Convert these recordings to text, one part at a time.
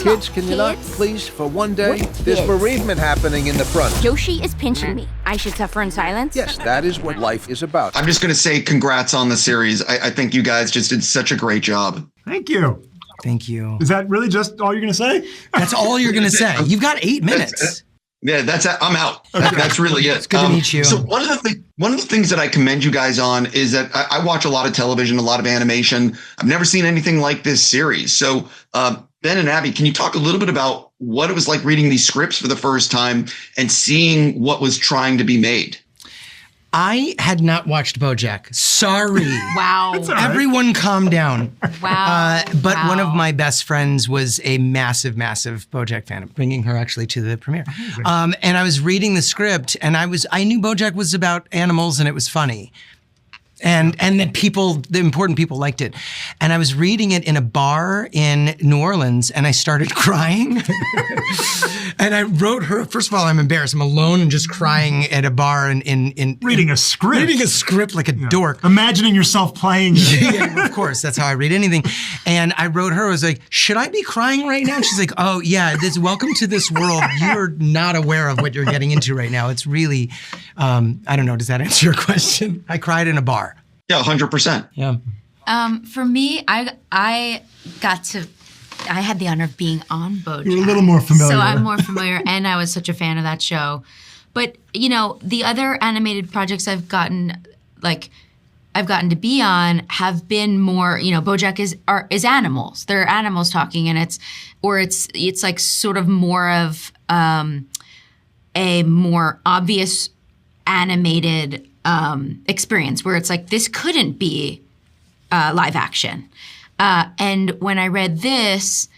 Kids, can you not, please, for one day? There's bereavement happening in the front. Yoshi is pinching me. I should suffer in silence? Yes, that is what life is about. I'm just going to say congrats on the series. I think you guys just did such a great job. Thank you. Thank you. Is that really just all you're going to say? That's all you're going to say. You've got 8 minutes. Yeah, I'm out. Okay. That's really it. It's good to meet you. So one of the things that I commend you guys on is that I watch a lot of television, a lot of animation. I've never seen anything like this series. So Ben and Abbi, can you talk a little bit about what it was like reading these scripts for the first time and seeing what was trying to be made? I had not watched BoJack. Sorry. Wow. Everyone calm down. Wow. But one of my best friends was a massive, massive BoJack fan. I'm bringing her actually to the premiere. And I was reading the script and I knew BoJack was about animals and it was funny. And that the important people liked it. And I was reading it in a bar in New Orleans and I started crying. And I wrote her, first of all, I'm embarrassed. I'm alone and just crying at a bar in Reading a script. Reading a script like a dork. Imagining yourself playing it. Yeah, of course, that's how I read anything. And I wrote her, I was like, should I be crying right now? And she's like, oh yeah, welcome to this world. You're not aware of what you're getting into right now. It's really, I don't know, does that answer your question? I cried in a bar. Yeah, 100%. Yeah. For me, I had the honor of being on BoJack. You're a little more familiar. So I'm more familiar, and I was such a fan of that show. But, the other animated projects I've gotten to be on have been more, BoJack is animals. They're animals talking, and it's like sort of more of a more obvious animated experience where it's like, this couldn't be live action. And when I read this,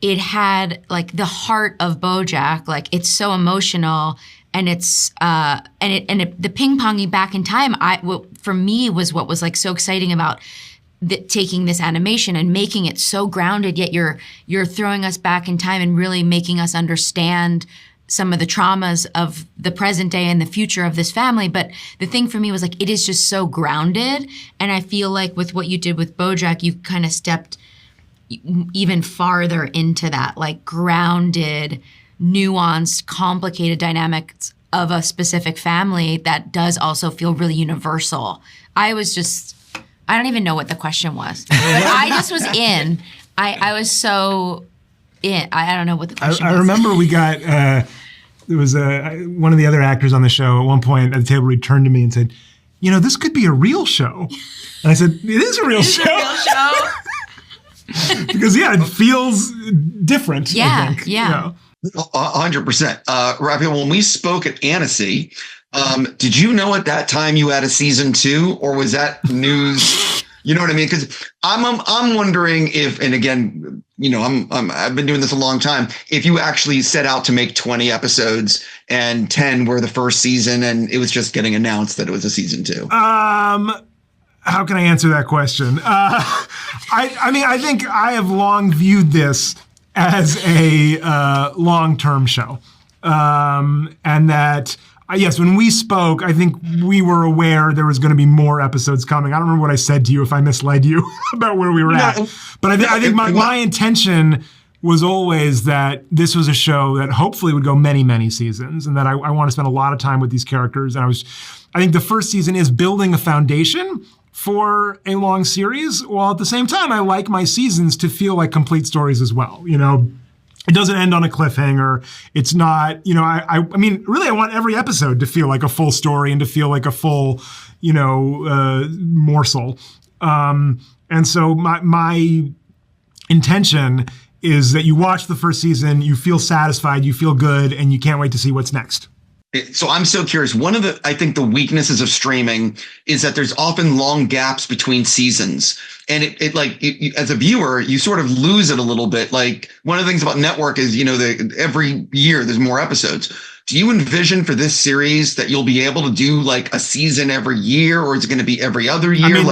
it had like the heart of BoJack. Like it's so emotional, and it's the ping ponging back in time. For me was what was like so exciting about taking this animation and making it so grounded. Yet you're throwing us back in time and really making us understand some of the traumas of the present day and the future of this family. But the thing for me was like, it is just so grounded. And I feel like with what you did with BoJack, you kind of stepped even farther into that, like grounded, nuanced, complicated dynamics of a specific family that does also feel really universal. I don't even know what the question was. But I just was in. I was so in. I don't know what the question was. I remember we got, there was one of the other actors on the show at one point at the table returned to me and said, this could be a real show. And I said, it is a real show. It's a real show. Because, it feels different, yeah, I think. Yeah. 100%. Raphael, when we spoke at Annecy, did you know at that time you had a season 2, or was that news? You know what I mean? Because I'm wondering if, and again, I've been doing this a long time. If you actually set out to make 20 episodes and 10 were the first season, and it was just getting announced that it was a season 2. How can I answer that question? I think I have long viewed this as a long-term show, and that. Yes, when we spoke, I think we were aware there was going to be more episodes coming. I don't remember what I said to you if I misled you about where we were at. But I think my intention was always that this was a show that hopefully would go many, many seasons, and that I want to spend a lot of time with these characters. And I think the first season is building a foundation for a long series, while at the same time, I like my seasons to feel like complete stories as well. It doesn't end on a cliffhanger. It's not, I mean, really, I want every episode to feel like a full story and to feel like a full, morsel. And so my intention is that you watch the first season, you feel satisfied, you feel good, and you can't wait to see what's next. So I'm so curious. I think the weaknesses of streaming is that there's often long gaps between seasons. And as a viewer, you sort of lose it a little bit. Like one of the things about network is, every year there's more episodes. Do you envision for this series that you'll be able to do like a season every year, or is it going to be every other year? I mean,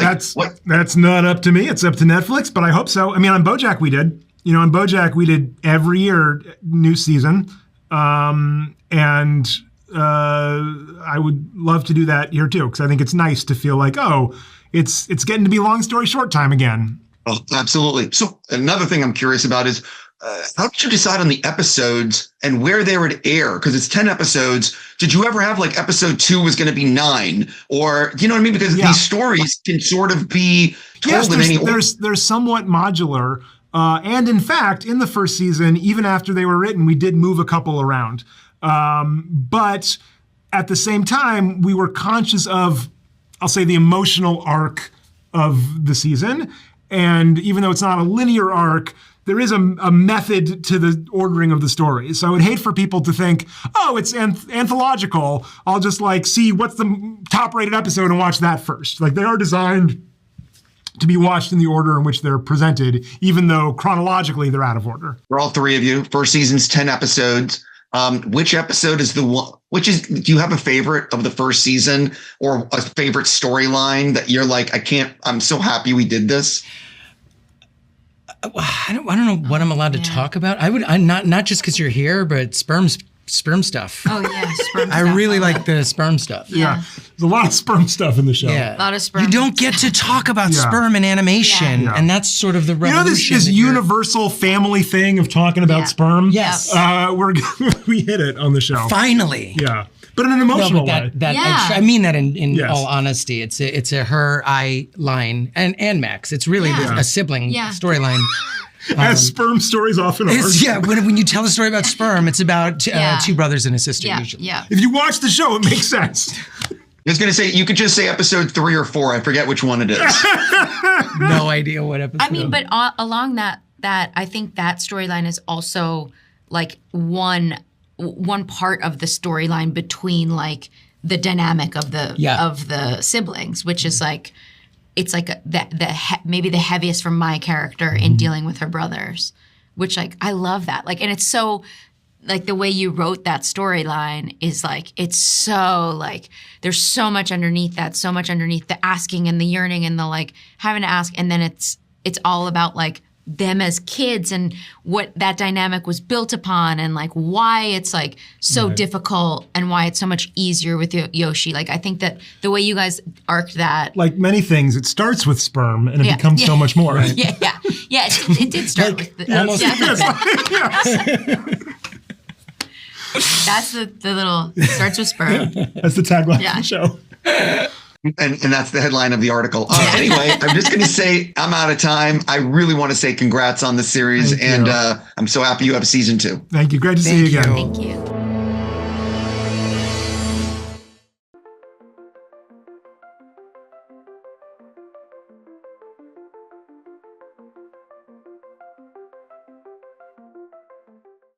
that's not up to me. It's up to Netflix, but I hope so. I mean, on BoJack we did. On BoJack we did every year new season. And I would love to do that here too, because I think it's nice to feel like, it's getting to be long story short time again. Oh, absolutely. So another thing I'm curious about is how did you decide on the episodes and where they were to air? Because it's 10 episodes. Did you ever have like episode 2 was going to be 9, or do you know what I mean? Because these stories can sort of be told in any order. They're somewhat modular. And in fact, in the first season, even after they were written, we did move a couple around. But at the same time, we were conscious of, I'll say, the emotional arc of the season. And even though it's not a linear arc, there is a method to the ordering of the stories. So I would hate for people to think, oh, it's anthological. I'll just like see what's the top rated episode and watch that first. Like, they are designed to be watched in the order in which they're presented, even though chronologically they're out of order. For all 3 of you, first season's 10 episodes. Which episode is the one? Do you have a favorite of the first season, or a favorite storyline that you're like, I'm so happy we did this? I don't know what I'm allowed to talk about. I'm not just because you're here, but sperm stuff. Oh yeah, sperm I stuff. really like the sperm stuff. Yeah. There's a lot of sperm stuff in the show. Yeah. A lot of sperm. You don't get to talk about sperm in animation, and that's sort of the revolution. This universal family thing of talking about sperm? Yes. We hit it on the show. Finally. Yeah. But in an emotional way. I mean that in all honesty. It's a her, I line, and Max. It's really a sibling storyline. As sperm stories often are. When you tell a story about sperm, it's about 2 brothers and a sister usually. Yeah. If you watch the show, it makes sense. I was going to say, you could just say episode 3 or 4. I forget which one it is. No idea what episode. I mean, but along that I think that storyline is also like one part of the storyline between like the dynamic of the siblings, which is like, it's like maybe the heaviest from my character in dealing with her brothers, which like, I love that. Like, and it's so like the way you wrote that storyline is like, it's so like, there's so much underneath that, so much underneath the asking and the yearning and the like having to ask. And then it's all about like them as kids and what that dynamic was built upon and like why it's like so difficult and why it's so much easier with Yoshi. Like, I think that the way you guys arced that. Like many things, it starts with sperm and it becomes so much more. Right? Yeah. It did start with the, almost. That's the little, it starts with sperm. That's the tagline of the show. And that's the headline of the article. Anyway, I'm just going to say I'm out of time. I really want to say congrats on the series. And I'm so happy you have season 2. Thank you. Great to see you again. Thank you.